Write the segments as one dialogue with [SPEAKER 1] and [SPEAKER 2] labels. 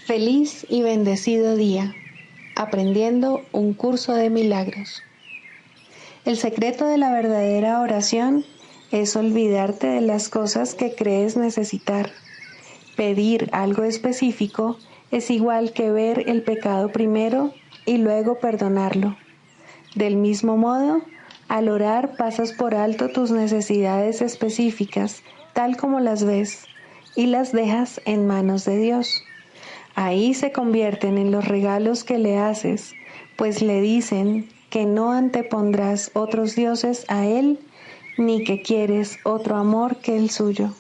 [SPEAKER 1] Feliz y bendecido día, aprendiendo un curso de milagros. El secreto de la verdadera oración es olvidarte de las cosas que crees necesitar. Pedir algo específico es igual que ver el pecado primero y luego perdonarlo. Del mismo modo, al orar pasas por alto tus necesidades específicas, tal como las ves, y las dejas en manos de Dios. Ahí se convierten en los regalos que le haces, pues le dicen que no antepondrás otros dioses a Él, ni que quieres otro amor que el suyo.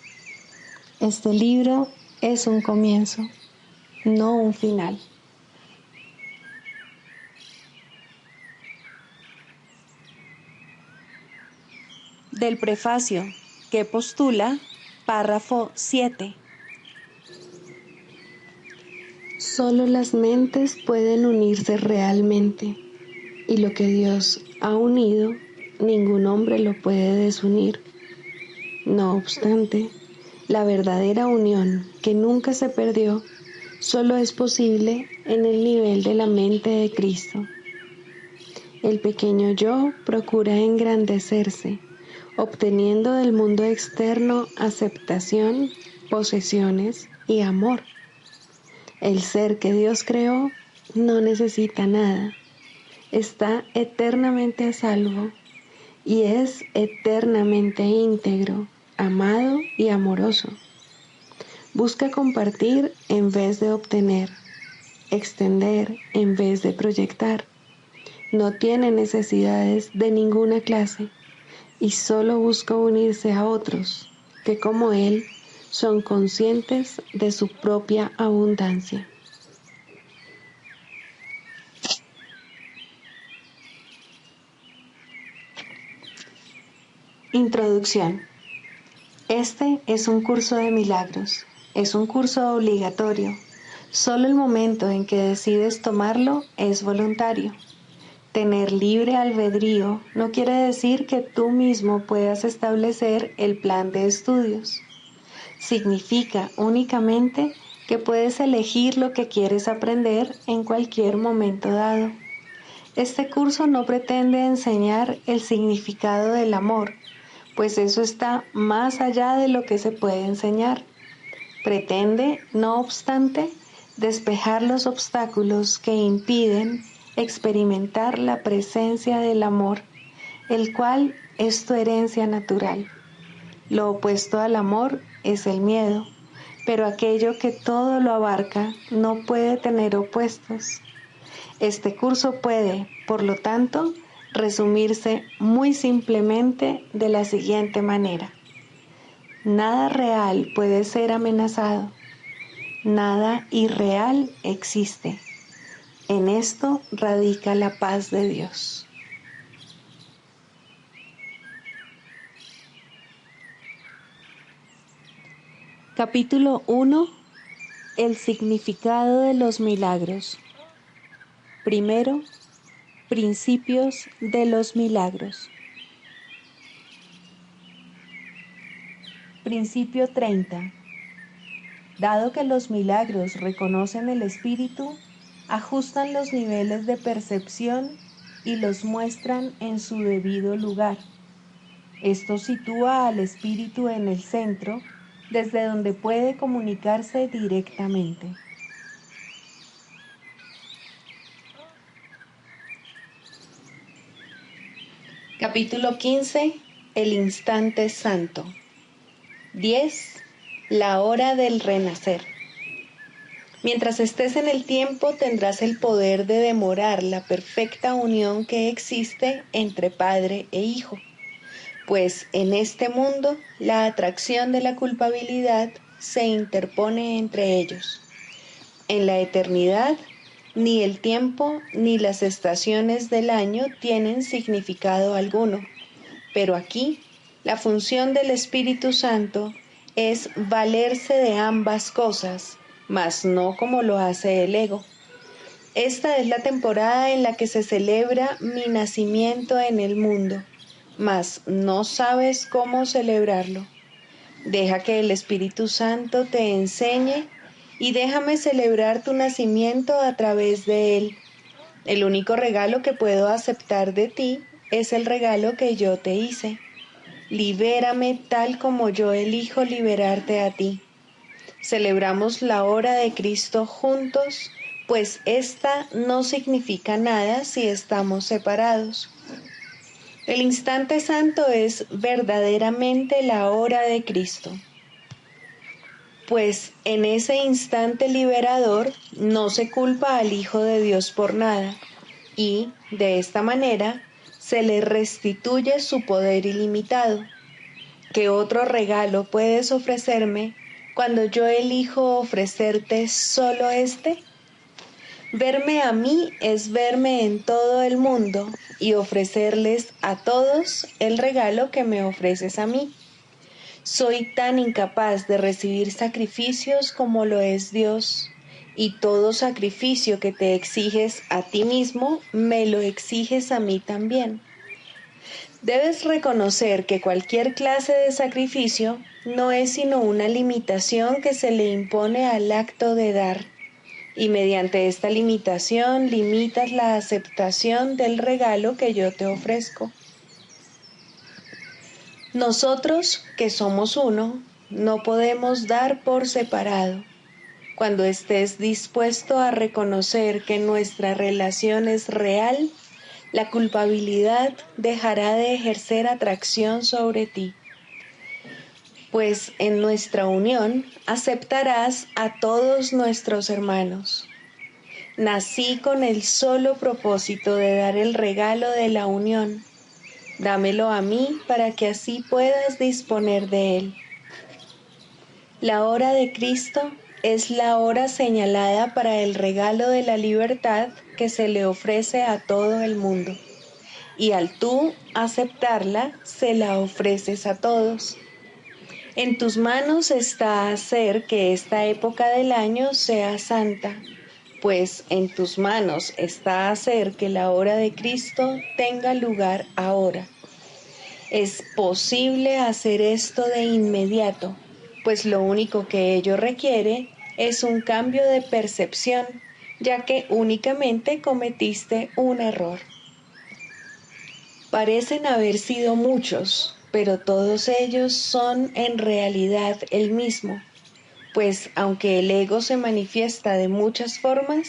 [SPEAKER 1] Este libro es un comienzo, no un final. Del prefacio, que postula, párrafo 7. Solo las mentes pueden unirse realmente, y lo que Dios ha unido, ningún hombre lo puede desunir. No obstante, la verdadera unión, que nunca se perdió, solo es posible en el nivel de la mente de Cristo. El pequeño yo procura engrandecerse, obteniendo del mundo externo aceptación, posesiones y amor. El ser que Dios creó no necesita nada, está eternamente a salvo y es eternamente íntegro, amado y amoroso. Busca compartir en vez de obtener, extender en vez de proyectar. No tiene necesidades de ninguna clase y solo busca unirse a otros que, como él, son conscientes de su propia abundancia. Introducción. Este es un curso de milagros. Es un curso obligatorio. Solo el momento en que decides tomarlo es voluntario. Tener libre albedrío no quiere decir que tú mismo puedas establecer el plan de estudios. Significa únicamente que puedes elegir lo que quieres aprender en cualquier momento dado. Este curso no pretende enseñar el significado del amor, pues eso está más allá de lo que se puede enseñar. Pretende, no obstante, despejar los obstáculos que impiden experimentar la presencia del amor, el cual es tu herencia natural. Lo opuesto al amor es el miedo, pero aquello que todo lo abarca no puede tener opuestos. Este curso puede, por lo tanto, resumirse muy simplemente de la siguiente manera. Nada real puede ser amenazado. Nada irreal existe. En esto radica la paz de Dios. Capítulo 1. El significado de los milagros. Primero, principios de los milagros. Principio 30. Dado que los milagros reconocen el espíritu, ajustan los niveles de percepción y los muestran en su debido lugar. Esto sitúa al espíritu en el centro, desde donde puede comunicarse directamente. Capítulo 15. El instante santo. 10. La hora del renacer. Mientras estés en el tiempo, tendrás el poder de demorar la perfecta unión que existe entre padre e hijo, pues en este mundo la atracción de la culpabilidad se interpone entre ellos. En la eternidad, ni el tiempo ni las estaciones del año tienen significado alguno, pero aquí la función del Espíritu Santo es valerse de ambas cosas, mas no como lo hace el ego. Esta es la temporada en la que se celebra mi nacimiento en el mundo, mas no sabes cómo celebrarlo. Deja que el Espíritu Santo te enseñe y déjame celebrar tu nacimiento a través de él. El único regalo que puedo aceptar de ti es el regalo que yo te hice. Libérame tal como yo elijo liberarte a ti. Celebramos la hora de Cristo juntos, pues esta no significa nada si estamos separados. El instante santo es verdaderamente la hora de Cristo, pues en ese instante liberador no se culpa al Hijo de Dios por nada y, de esta manera, se le restituye su poder ilimitado. ¿Qué otro regalo puedes ofrecerme cuando yo elijo ofrecerte solo este? Verme a mí es verme en todo el mundo y ofrecerles a todos el regalo que me ofreces a mí. Soy tan incapaz de recibir sacrificios como lo es Dios, y todo sacrificio que te exiges a ti mismo, me lo exiges a mí también. Debes reconocer que cualquier clase de sacrificio no es sino una limitación que se le impone al acto de dar. Y mediante esta limitación limitas la aceptación del regalo que yo te ofrezco. Nosotros, que somos uno, no podemos dar por separado. Cuando estés dispuesto a reconocer que nuestra relación es real, la culpabilidad dejará de ejercer atracción sobre ti. Pues en nuestra unión aceptarás a todos nuestros hermanos. Nací con el solo propósito de dar el regalo de la unión. Dámelo a mí para que así puedas disponer de él. La hora de Cristo es la hora señalada para el regalo de la libertad que se le ofrece a todo el mundo. Y al tú aceptarla, se la ofreces a todos. En tus manos está hacer que esta época del año sea santa, pues en tus manos está hacer que la hora de Cristo tenga lugar ahora. Es posible hacer esto de inmediato, pues lo único que ello requiere es un cambio de percepción, ya que únicamente cometiste un error. Parecen haber sido muchos, pero todos ellos son en realidad el mismo, pues aunque el ego se manifiesta de muchas formas,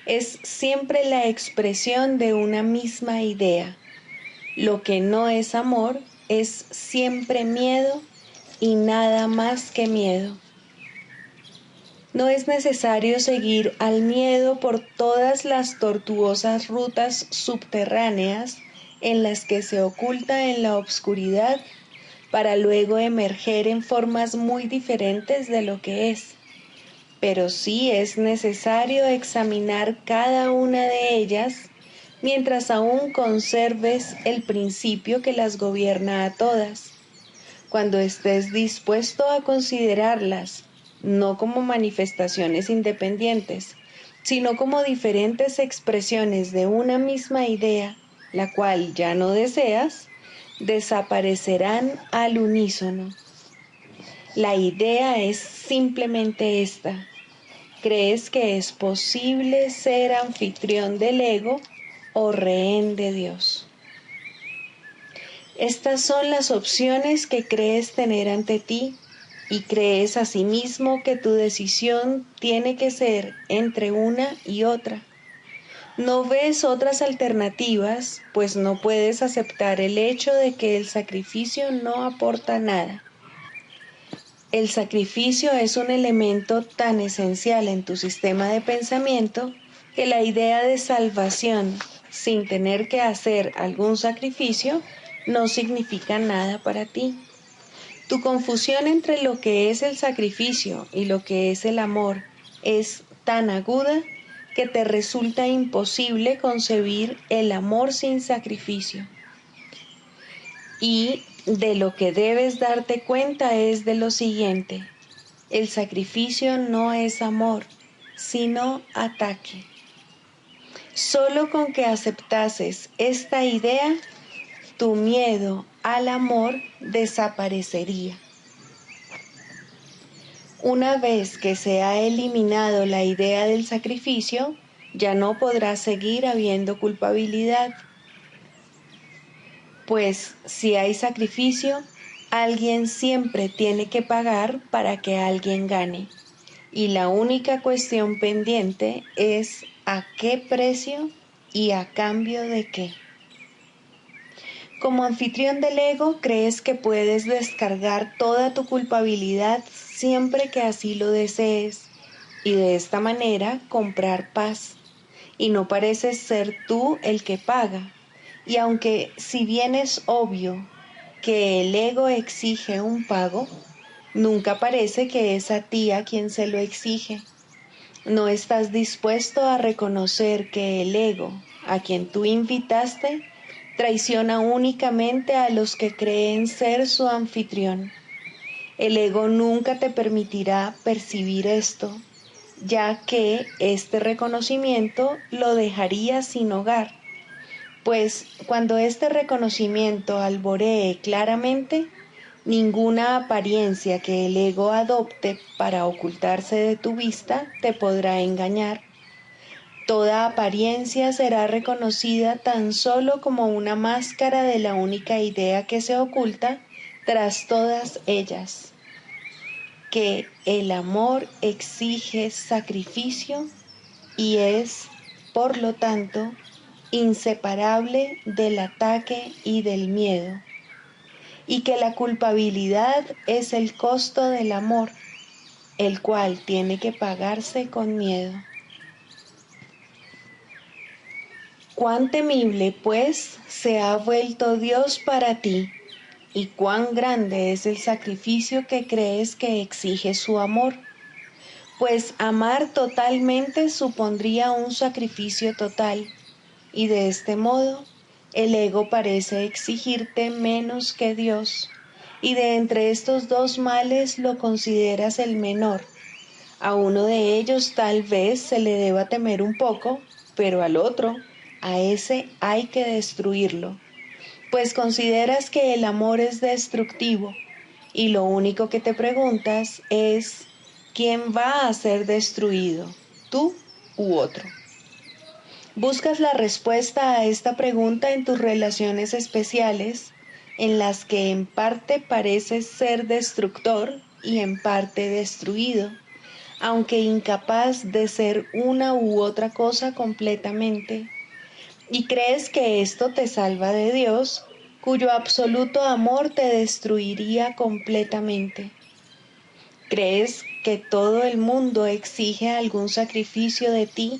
[SPEAKER 1] es siempre la expresión de una misma idea. Lo que no es amor es siempre miedo y nada más que miedo. No es necesario seguir al miedo por todas las tortuosas rutas subterráneas en las que se oculta en la oscuridad para luego emerger en formas muy diferentes de lo que es. Pero sí es necesario examinar cada una de ellas mientras aún conserves el principio que las gobierna a todas. Cuando estés dispuesto a considerarlas no como manifestaciones independientes, sino como diferentes expresiones de una misma idea, la cual ya no deseas, desaparecerán al unísono. La idea es simplemente esta. ¿Crees que es posible ser anfitrión del ego o rehén de Dios? Estas son las opciones que crees tener ante ti y crees asimismo que tu decisión tiene que ser entre una y otra. No ves otras alternativas, pues no puedes aceptar el hecho de que el sacrificio no aporta nada. El sacrificio es un elemento tan esencial en tu sistema de pensamiento que la idea de salvación, sin tener que hacer algún sacrificio, no significa nada para ti. Tu confusión entre lo que es el sacrificio y lo que es el amor es tan aguda que te resulta imposible concebir el amor sin sacrificio. Y de lo que debes darte cuenta es de lo siguiente: el sacrificio no es amor, sino ataque. Solo con que aceptases esta idea, tu miedo al amor desaparecería. Una vez que se ha eliminado la idea del sacrificio, ya no podrá seguir habiendo culpabilidad, pues si hay sacrificio, alguien siempre tiene que pagar para que alguien gane. Y la única cuestión pendiente es a qué precio y a cambio de qué. Como anfitrión del ego, crees que puedes descargar toda tu culpabilidad siempre que así lo desees y de esta manera comprar paz. Y no pareces ser tú el que paga. Y aunque si bien es obvio que el ego exige un pago, nunca parece que es a ti a quien se lo exige. No estás dispuesto a reconocer que el ego, a quien tú invitaste, traiciona únicamente a los que creen ser su anfitrión. El ego nunca te permitirá percibir esto, ya que este reconocimiento lo dejaría sin hogar, pues cuando este reconocimiento alboree claramente, ninguna apariencia que el ego adopte para ocultarse de tu vista te podrá engañar. Toda apariencia será reconocida tan solo como una máscara de la única idea que se oculta tras todas ellas, que el amor exige sacrificio y es, por lo tanto, inseparable del ataque y del miedo, y que la culpabilidad es el costo del amor, el cual tiene que pagarse con miedo. Cuán temible, pues, se ha vuelto Dios para ti, y cuán grande es el sacrificio que crees que exige su amor, pues amar totalmente supondría un sacrificio total, y de este modo el ego parece exigirte menos que Dios, y de entre estos dos males lo consideras el menor. A uno de ellos tal vez se le deba temer un poco, pero al otro, a ese hay que destruirlo, pues consideras que el amor es destructivo, y lo único que te preguntas es, ¿quién va a ser destruido, tú u otro? Buscas la respuesta a esta pregunta en tus relaciones especiales, en las que en parte pareces ser destructor y en parte destruido, aunque incapaz de ser una u otra cosa completamente, y crees que esto te salva de Dios, cuyo absoluto amor te destruiría completamente. Crees que todo el mundo exige algún sacrificio de ti,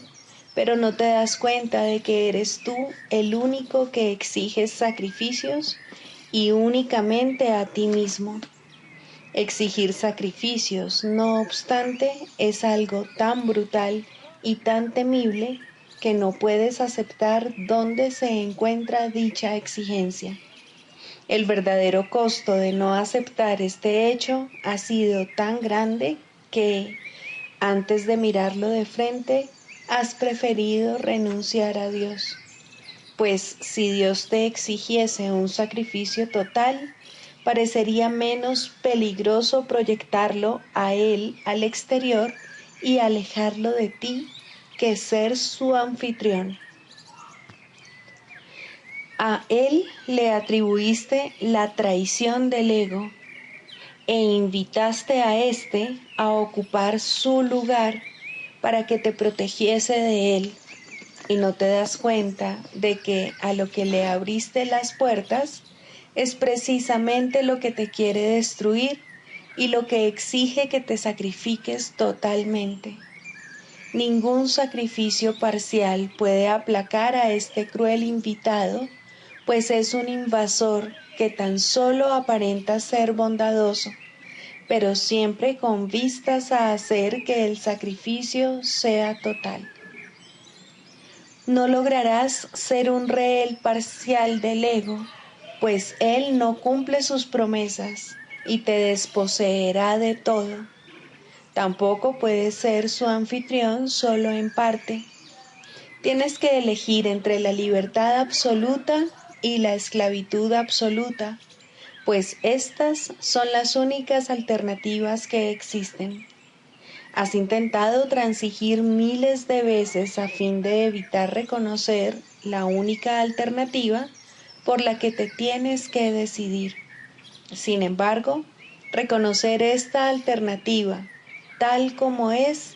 [SPEAKER 1] pero no te das cuenta de que eres tú el único que exiges sacrificios y únicamente a ti mismo. Exigir sacrificios, no obstante, es algo tan brutal y tan temible que no puedes aceptar dónde se encuentra dicha exigencia. El verdadero costo de no aceptar este hecho ha sido tan grande que, antes de mirarlo de frente, has preferido renunciar a Dios. Pues si Dios te exigiese un sacrificio total, parecería menos peligroso proyectarlo a Él al exterior y alejarlo de ti que ser su anfitrión. A Él le atribuiste la traición del ego e invitaste a éste a ocupar su lugar para que te protegiese de Él. Y no te das cuenta de que a lo que le abriste las puertas es precisamente lo que te quiere destruir y lo que exige que te sacrifiques totalmente. Ningún sacrificio parcial puede aplacar a este cruel invitado, pues es un invasor que tan solo aparenta ser bondadoso, pero siempre con vistas a hacer que el sacrificio sea total. No lograrás ser un rehén parcial del ego, pues él no cumple sus promesas y te desposeerá de todo. Tampoco puedes ser su anfitrión solo en parte. Tienes que elegir entre la libertad absoluta y la esclavitud absoluta, pues estas son las únicas alternativas que existen. Has intentado transigir miles de veces a fin de evitar reconocer la única alternativa por la que te tienes que decidir. Sin embargo, reconocer esta alternativa tal como es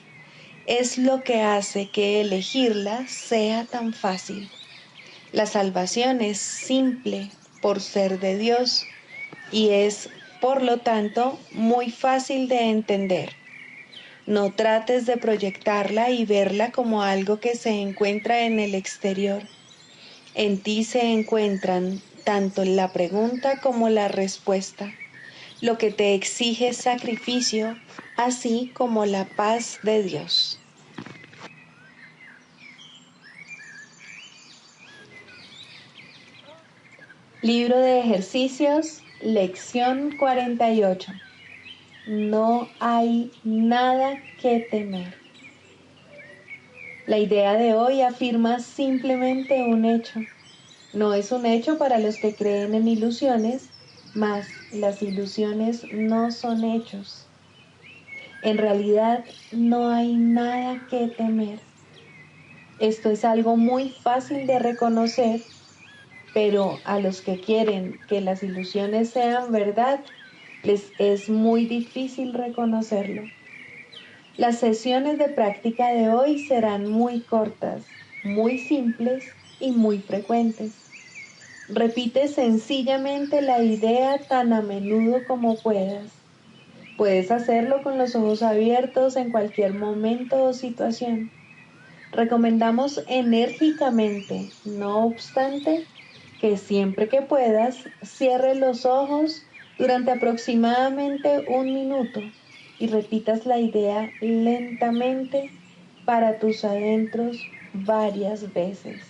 [SPEAKER 1] lo que hace que elegirla sea tan fácil. La salvación es simple por ser de Dios y es, por lo tanto, muy fácil de entender. No trates de proyectarla y verla como algo que se encuentra en el exterior. En ti se encuentran tanto la pregunta como la respuesta, lo que te exige sacrificio, así como la paz de Dios. Libro de ejercicios, lección 48. No hay nada que temer. La idea de hoy afirma simplemente un hecho. No es un hecho para los que creen en ilusiones, mas las ilusiones no son hechos. En realidad no hay nada que temer. Esto es algo muy fácil de reconocer, pero a los que quieren que las ilusiones sean verdad, les es muy difícil reconocerlo. Las sesiones de práctica de hoy serán muy cortas, muy simples y muy frecuentes. Repite sencillamente la idea tan a menudo como puedas. Puedes hacerlo con los ojos abiertos en cualquier momento o situación. Recomendamos enérgicamente, no obstante, que siempre que puedas, cierres los ojos durante aproximadamente 1 minuto y repitas la idea lentamente para tus adentros varias veces.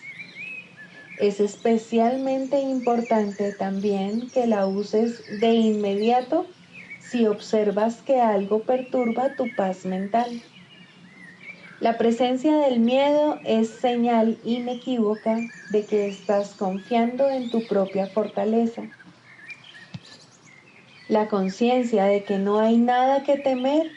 [SPEAKER 1] Es especialmente importante también que la uses de inmediato si observas que algo perturba tu paz mental. La presencia del miedo es señal inequívoca de que estás confiando en tu propia fortaleza. La conciencia de que no hay nada que temer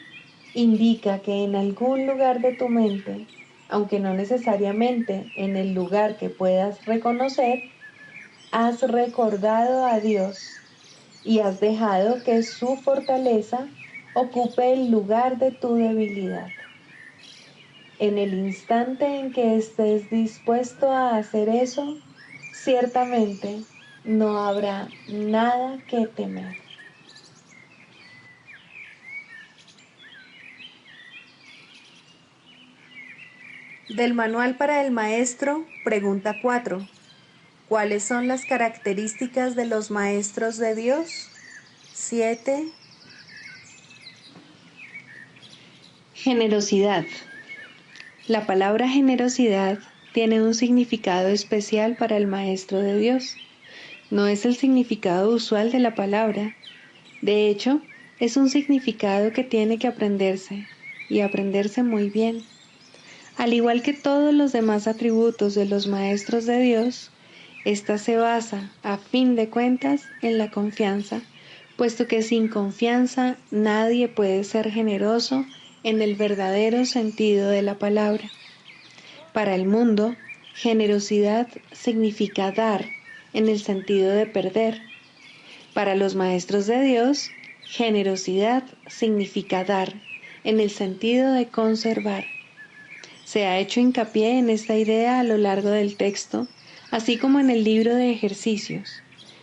[SPEAKER 1] indica que en algún lugar de tu mente, aunque no necesariamente en el lugar que puedas reconocer, has recordado a Dios y has dejado que su fortaleza ocupe el lugar de tu debilidad. En el instante en que estés dispuesto a hacer eso, ciertamente no habrá nada que temer. Del Manual para el Maestro, pregunta 4. ¿Cuáles son las características de los maestros de Dios? 7. Generosidad. La palabra generosidad tiene un significado especial para el Maestro de Dios. No es el significado usual de la palabra. De hecho, es un significado que tiene que aprenderse, y aprenderse muy bien. Al igual que todos los demás atributos de los maestros de Dios, esta se basa, a fin de cuentas, en la confianza, puesto que sin confianza nadie puede ser generoso en el verdadero sentido de la palabra. Para el mundo, generosidad significa dar en el sentido de perder. Para los maestros de Dios, generosidad significa dar en el sentido de conservar. Se ha hecho hincapié en esta idea a lo largo del texto, así como en el libro de ejercicios,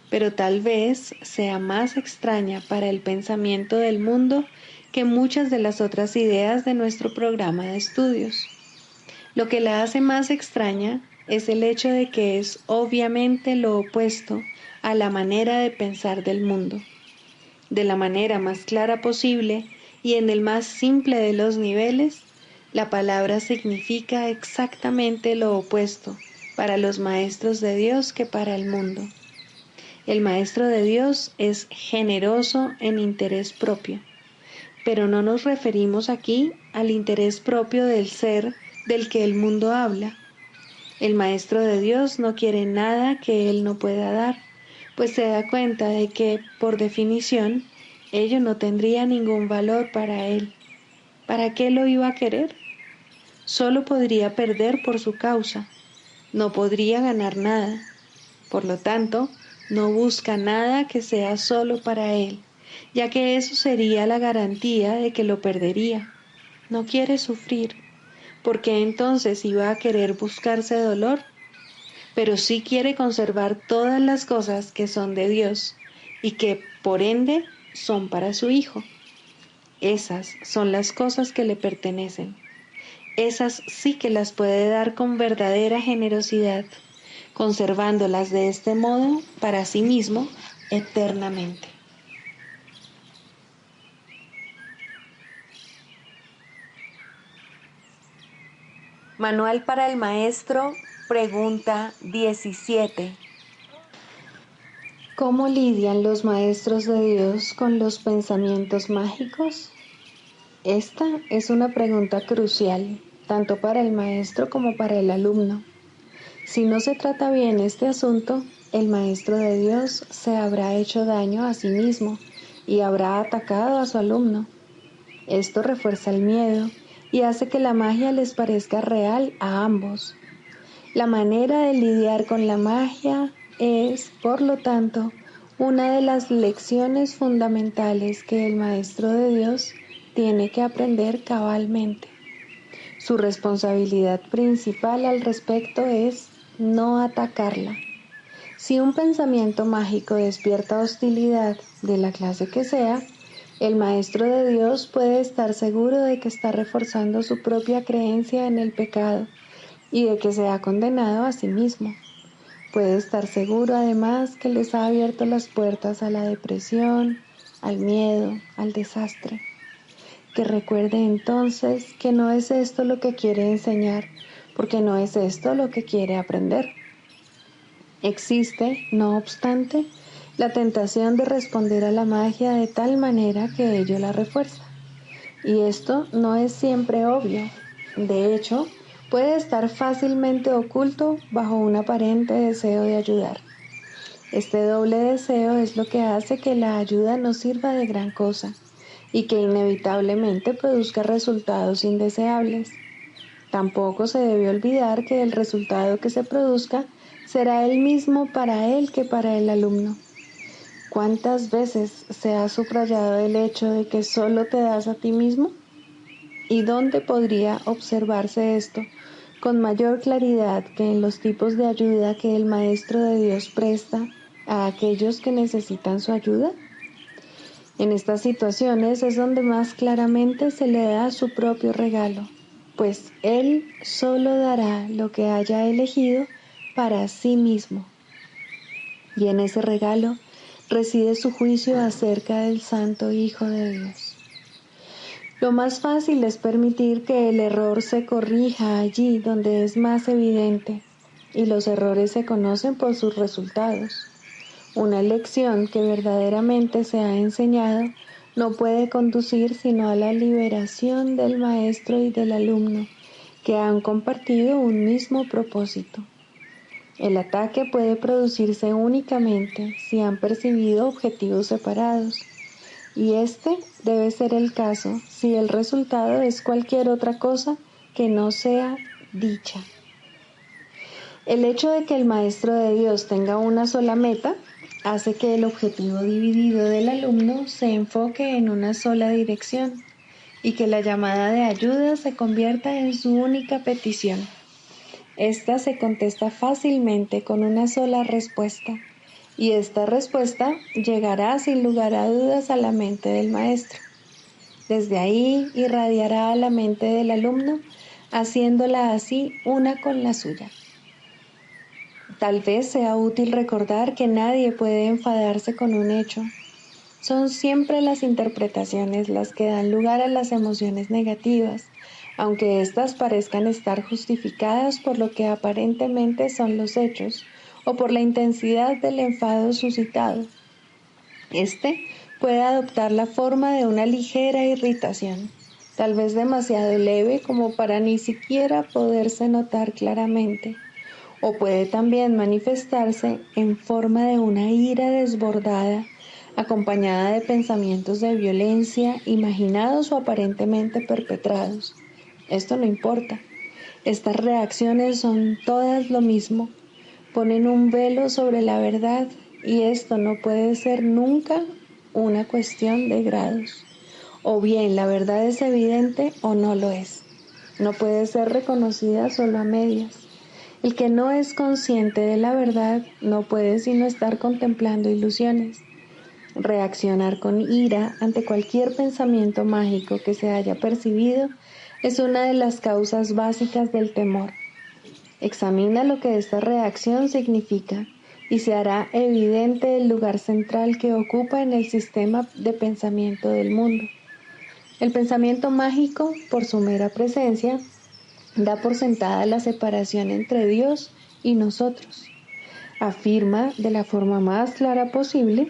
[SPEAKER 1] pero tal vez sea más extraña para el pensamiento del mundo que muchas de las otras ideas de nuestro programa de estudios. Lo que la hace más extraña es el hecho de que es obviamente lo opuesto a la manera de pensar del mundo. De la manera más clara posible y en el más simple de los niveles, la palabra significa exactamente lo opuesto para los maestros de Dios que para el mundo. El maestro de Dios es generoso en interés propio, pero no nos referimos aquí al interés propio del ser del que el mundo habla. El maestro de Dios no quiere nada que él no pueda dar, pues se da cuenta de que, por definición, ello no tendría ningún valor para él. ¿Para qué lo iba a querer? Solo podría perder por su causa, no podría ganar nada. Por lo tanto, no busca nada que sea solo para él, ya que eso sería la garantía de que lo perdería. No quiere sufrir, porque entonces iba a querer buscarse dolor, pero sí quiere conservar todas las cosas que son de Dios y que, por ende, son para su Hijo. Esas son las cosas que le pertenecen. Esas sí que las puede dar con verdadera generosidad, conservándolas de este modo para sí mismo eternamente. Manual para el Maestro, pregunta 17. ¿Cómo lidian los maestros de Dios con los pensamientos mágicos? Esta es una pregunta crucial, tanto para el maestro como para el alumno. Si no se trata bien este asunto, el maestro de Dios se habrá hecho daño a sí mismo y habrá atacado a su alumno. Esto refuerza el miedo y hace que la magia les parezca real a ambos. La manera de lidiar con la magia es, por lo tanto, una de las lecciones fundamentales que el maestro de Dios tiene que aprender cabalmente. Su responsabilidad principal al respecto es no atacarla. Si un pensamiento mágico despierta hostilidad de la clase que sea, el maestro de Dios puede estar seguro de que está reforzando su propia creencia en el pecado y de que se ha condenado a sí mismo. Puede estar seguro además que les ha abierto las puertas a la depresión, al miedo, al desastre. Que recuerde entonces que no es esto lo que quiere enseñar, porque no es esto lo que quiere aprender. Existe, no obstante, la tentación de responder a la magia de tal manera que ello la refuerza. Y esto no es siempre obvio. De hecho, puede estar fácilmente oculto bajo un aparente deseo de ayudar. Este doble deseo es lo que hace que la ayuda no sirva de gran cosa y que inevitablemente produzca resultados indeseables. Tampoco se debe olvidar que el resultado que se produzca será el mismo para él que para el alumno. ¿Cuántas veces se ha subrayado el hecho de que solo te das a ti mismo? ¿Y dónde podría observarse esto con mayor claridad que en los tipos de ayuda que el Maestro de Dios presta a aquellos que necesitan su ayuda? En estas situaciones es donde más claramente se le da su propio regalo, pues Él solo dará lo que haya elegido para sí mismo. Y en ese regalo reside su juicio acerca del Santo Hijo de Dios. Lo más fácil es permitir que el error se corrija allí donde es más evidente, y los errores se conocen por sus resultados. Una lección que verdaderamente se ha enseñado no puede conducir sino a la liberación del maestro y del alumno, que han compartido un mismo propósito. El ataque puede producirse únicamente si han percibido objetivos separados, y este debe ser el caso si el resultado es cualquier otra cosa que no sea dicha. El hecho de que el Maestro de Dios tenga una sola meta hace que el objetivo dividido del alumno se enfoque en una sola dirección y que la llamada de ayuda se convierta en su única petición. Esta se contesta fácilmente con una sola respuesta, y esta respuesta llegará sin lugar a dudas a la mente del maestro. Desde ahí irradiará a la mente del alumno, haciéndola así una con la suya. Tal vez sea útil recordar que nadie puede enfadarse con un hecho. Son siempre las interpretaciones las que dan lugar a las emociones negativas, aunque éstas parezcan estar justificadas por lo que aparentemente son los hechos o por la intensidad del enfado suscitado. Este puede adoptar la forma de una ligera irritación, tal vez demasiado leve como para ni siquiera poderse notar claramente, o puede también manifestarse en forma de una ira desbordada acompañada de pensamientos de violencia, imaginados o aparentemente perpetrados. Esto no importa. Estas reacciones son todas lo mismo, ponen un velo sobre la verdad y esto no puede ser nunca una cuestión de grados. O bien la verdad es evidente o no lo es. No puede ser reconocida solo a medias. El que no es consciente de la verdad no puede sino estar contemplando ilusiones. Reaccionar con ira ante cualquier pensamiento mágico que se haya percibido es una de las causas básicas del temor. Examina lo que esta reacción significa y se hará evidente el lugar central que ocupa en el sistema de pensamiento del mundo. El pensamiento mágico, por su mera presencia, da por sentada la separación entre Dios y nosotros. Afirma de la forma más clara posible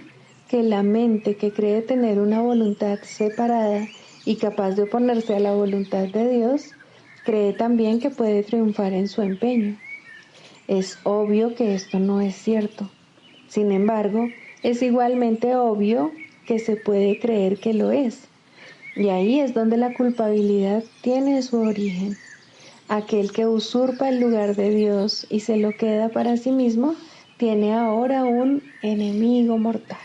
[SPEAKER 1] que la mente que cree tener una voluntad separada y capaz de oponerse a la voluntad de Dios, cree también que puede triunfar en su empeño. Es obvio que esto no es cierto. Sin embargo, es igualmente obvio que se puede creer que lo es. Y ahí es donde la culpabilidad tiene su origen. Aquel que usurpa el lugar de Dios y se lo queda para sí mismo, tiene ahora un enemigo mortal.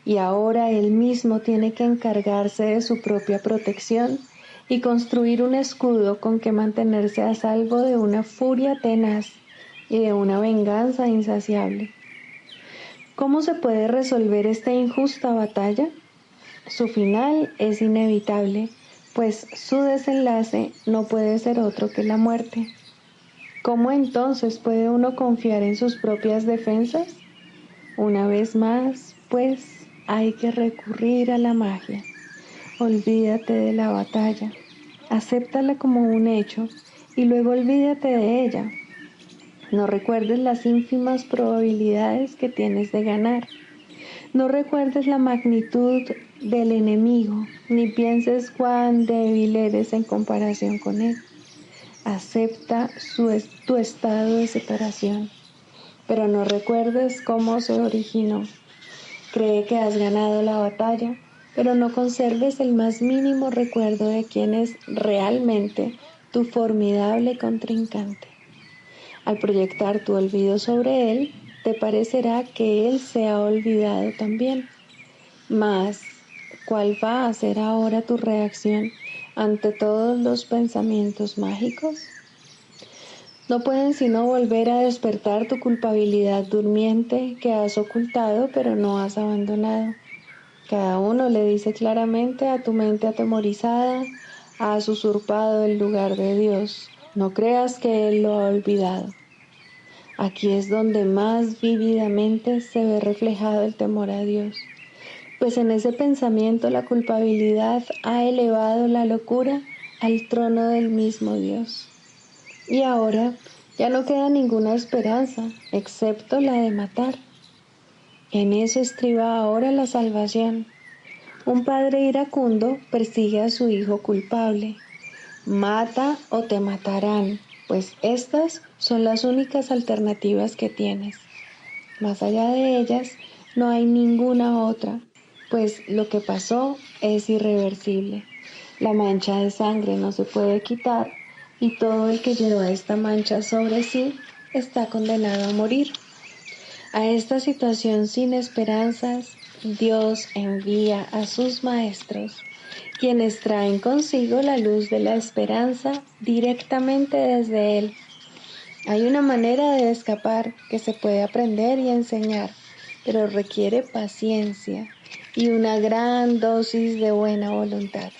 [SPEAKER 1] Y ahora él mismo tiene que encargarse de su propia protección y construir un escudo con que mantenerse a salvo de una furia tenaz y de una venganza insaciable. ¿Cómo se puede resolver esta injusta batalla? Su final es inevitable, pues su desenlace no puede ser otro que la muerte. ¿Cómo entonces puede uno confiar en sus propias defensas? Una vez más, pues, hay que recurrir a la magia. Olvídate de la batalla, acéptala como un hecho y luego olvídate de ella. No recuerdes las ínfimas probabilidades que tienes de ganar. No recuerdes la magnitud del enemigo, ni pienses cuán débil eres en comparación con él. Acepta tu estado de separación, pero no recuerdes cómo se originó. Cree que has ganado la batalla, pero no conserves el más mínimo recuerdo de quién es realmente tu formidable contrincante. Al proyectar tu olvido sobre él, te parecerá que él se ha olvidado también. Mas, ¿cuál va a ser ahora tu reacción ante todos los pensamientos mágicos? No pueden sino volver a despertar tu culpabilidad durmiente que has ocultado pero no has abandonado. Cada uno le dice claramente a tu mente atemorizada: has usurpado el lugar de Dios. No creas que Él lo ha olvidado. Aquí es donde más vívidamente se ve reflejado el temor a Dios, pues en ese pensamiento la culpabilidad ha elevado la locura al trono del mismo Dios. Y ahora ya no queda ninguna esperanza, excepto la de matar. En eso estriba ahora la salvación. Un padre iracundo persigue a su hijo culpable. Mata o te matarán, pues estas son las únicas alternativas que tienes. Más allá de ellas, no hay ninguna otra, pues lo que pasó es irreversible. La mancha de sangre no se puede quitar y todo el que lleva esta mancha sobre sí está condenado a morir. A esta situación sin esperanzas, Dios envía a sus maestros, quienes traen consigo la luz de la esperanza directamente desde Él. Hay una manera de escapar que se puede aprender y enseñar, pero requiere paciencia y una gran dosis de buena voluntad.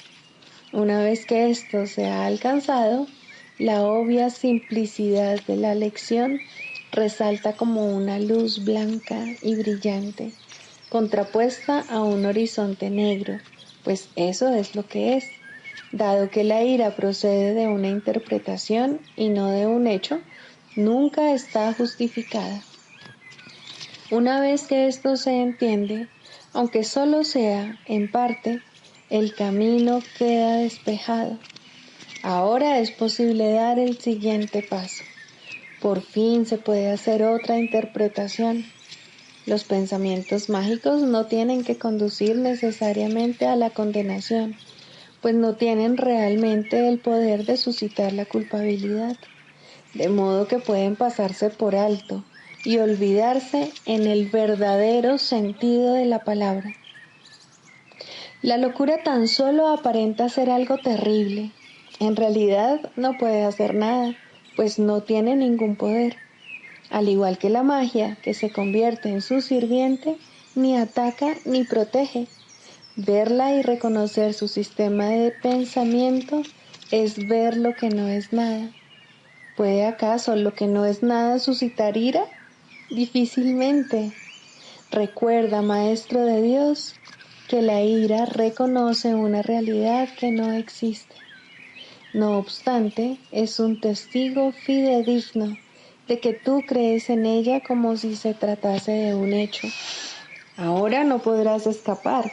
[SPEAKER 1] Una vez que esto se ha alcanzado, la obvia simplicidad de la lección resalta como una luz blanca y brillante, contrapuesta a un horizonte negro, pues eso es lo que es. Dado que la ira procede de una interpretación y no de un hecho, nunca está justificada. Una vez que esto se entiende, aunque solo sea en parte, el camino queda despejado. Ahora es posible dar el siguiente paso. Por fin se puede hacer otra interpretación. Los pensamientos mágicos no tienen que conducir necesariamente a la condenación, pues no tienen realmente el poder de suscitar la culpabilidad, de modo que pueden pasarse por alto y olvidarse en el verdadero sentido de la palabra. La locura tan solo aparenta ser algo terrible. En realidad no puede hacer nada, pues no tiene ningún poder. Al igual que la magia, que se convierte en su sirviente, ni ataca ni protege. Verla y reconocer su sistema de pensamiento es ver lo que no es nada. ¿Puede acaso lo que no es nada suscitar ira? Difícilmente. Recuerda, Maestro de Dios, que la ira reconoce una realidad que no existe. No obstante, es un testigo fidedigno de que tú crees en ella como si se tratase de un hecho. Ahora no podrás escapar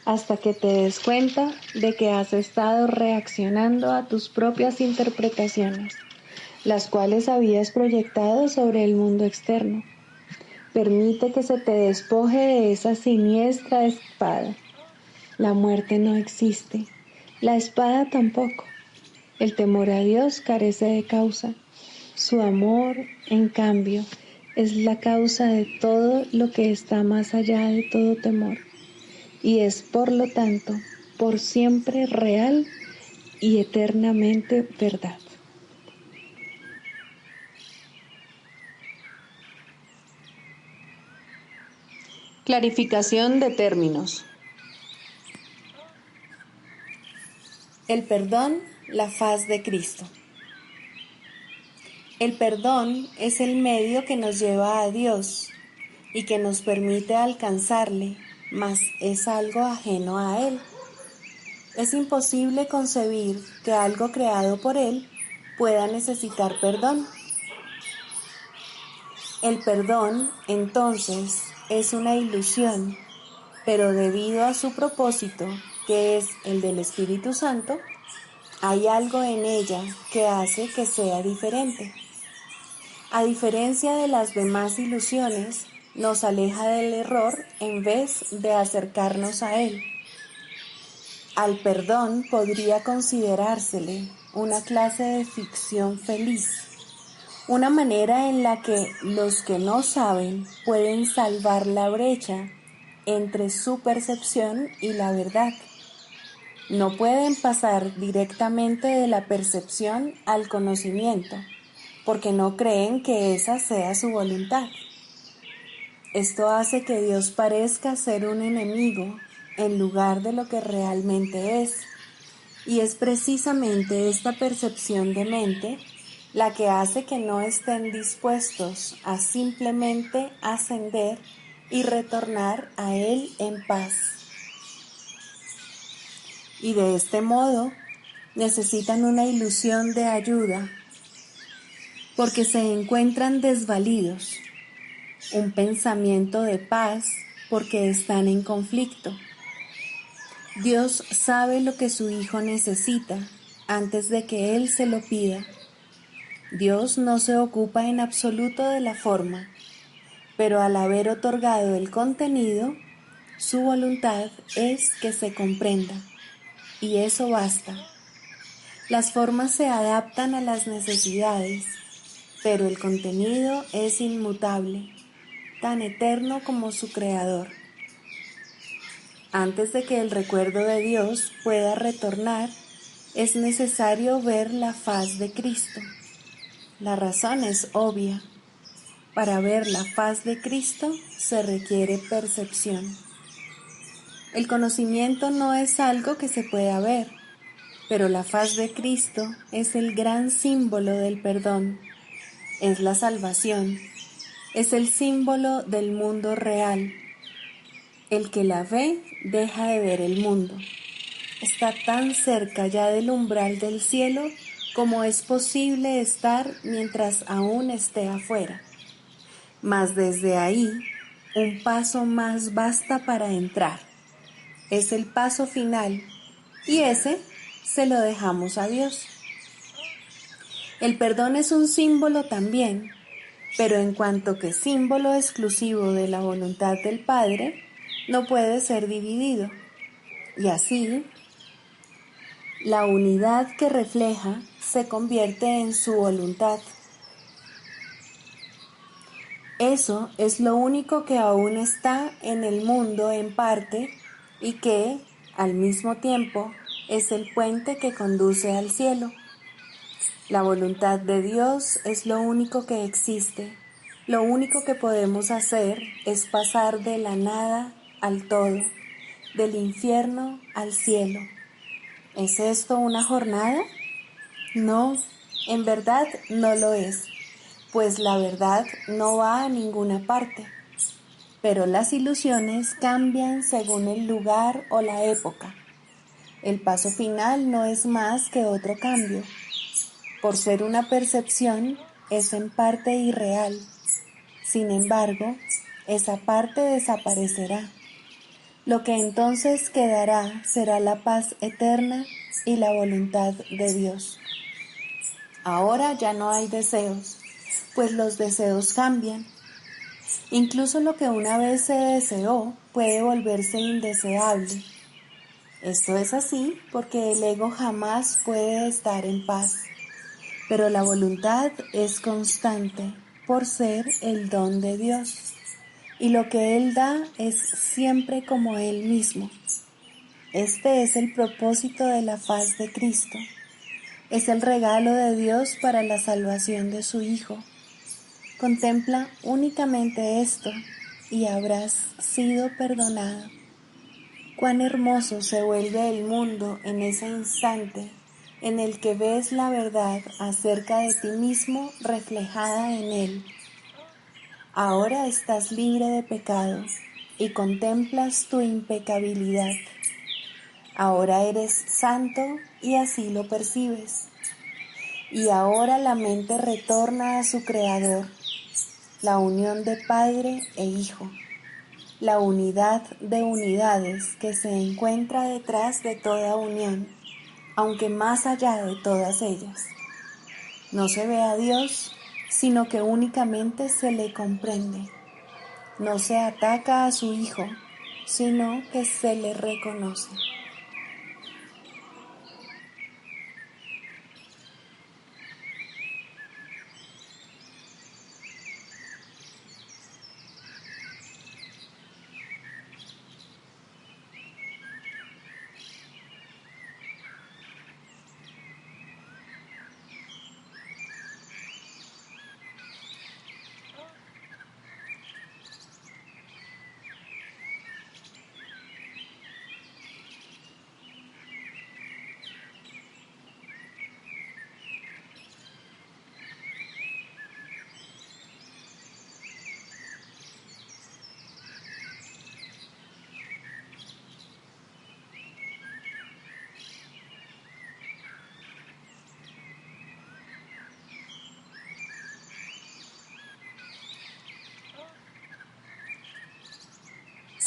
[SPEAKER 1] hasta que te des cuenta de que has estado reaccionando a tus propias interpretaciones, las cuales habías proyectado sobre el mundo externo. Permite que se te despoje de esa siniestra espada. La muerte no existe, la espada tampoco. El temor a Dios carece de causa. Su amor, en cambio, es la causa de todo lo que está más allá de todo temor, y es por lo tanto, por siempre real y eternamente verdad. Clarificación de términos. El perdón, la faz de Cristo. El perdón es el medio que nos lleva a Dios y que nos permite alcanzarle, mas es algo ajeno a Él. Es imposible concebir que algo creado por Él pueda necesitar perdón. El perdón, entonces, es una ilusión, pero debido a su propósito, que es el del Espíritu Santo, hay algo en ella que hace que sea diferente. A diferencia de las demás ilusiones, nos aleja del error en vez de acercarnos a él. Al perdón podría considerársele una clase de ficción feliz, una manera en la que los que no saben pueden salvar la brecha entre su percepción y la verdad. No pueden pasar directamente de la percepción al conocimiento, porque no creen que esa sea su voluntad. Esto hace que Dios parezca ser un enemigo en lugar de lo que realmente es, y es precisamente esta percepción de mente la que hace que no estén dispuestos a simplemente ascender y retornar a Él en paz. Y de este modo necesitan una ilusión de ayuda, porque se encuentran desvalidos, un pensamiento de paz porque están en conflicto. Dios sabe lo que su Hijo necesita antes de que Él se lo pida. Dios no se ocupa en absoluto de la forma, pero al haber otorgado el contenido, su voluntad es que se comprenda, y eso basta. Las formas se adaptan a las necesidades, pero el contenido es inmutable, tan eterno como su creador. Antes de que el recuerdo de Dios pueda retornar, es necesario ver la faz de Cristo. La razón es obvia. Para ver la faz de Cristo se requiere percepción. El conocimiento no es algo que se pueda ver, pero la faz de Cristo es el gran símbolo del perdón, es la salvación, es el símbolo del mundo real. El que la ve deja de ver el mundo. Está tan cerca ya del umbral del cielo como es posible estar mientras aún esté afuera. Mas desde ahí, un paso más basta para entrar. Es el paso final, y ese se lo dejamos a Dios. El perdón es un símbolo también, pero en cuanto que símbolo exclusivo de la voluntad del Padre, no puede ser dividido. Y así, la unidad que refleja se convierte en su voluntad. Eso es lo único que aún está en el mundo en parte y que, al mismo tiempo, es el puente que conduce al cielo. La voluntad de Dios es lo único que existe. Lo único que podemos hacer es pasar de la nada al todo, del infierno al cielo. ¿Es esto una jornada? No, en verdad no lo es, pues la verdad no va a ninguna parte. Pero las ilusiones cambian según el lugar o la época. El paso final no es más que otro cambio. Por ser una percepción, es en parte irreal. Sin embargo, esa parte desaparecerá. Lo que entonces quedará será la paz eterna y la voluntad de Dios. Ahora ya no hay deseos, pues los deseos cambian. Incluso lo que una vez se deseó puede volverse indeseable. Esto es así porque el ego jamás puede estar en paz. Pero la voluntad es constante por ser el don de Dios, y lo que Él da es siempre como Él mismo. Este es el propósito de la faz de Cristo. Es el regalo de Dios para la salvación de su Hijo. Contempla únicamente esto y habrás sido perdonado. Cuán hermoso se vuelve el mundo en ese instante en el que ves la verdad acerca de ti mismo reflejada en él. Ahora estás libre de pecado y contemplas tu impecabilidad. Ahora eres santo y así lo percibes. Y ahora la mente retorna a su Creador, la unión de Padre e Hijo, la unidad de unidades que se encuentra detrás de toda unión, aunque más allá de todas ellas. No se ve a Dios, sino que únicamente se le comprende. No se ataca a su Hijo, sino que se le reconoce.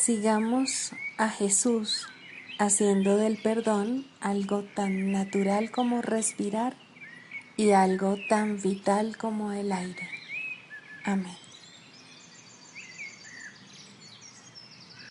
[SPEAKER 1] Sigamos a Jesús haciendo del perdón algo tan natural como respirar y algo tan vital como el aire. Amén.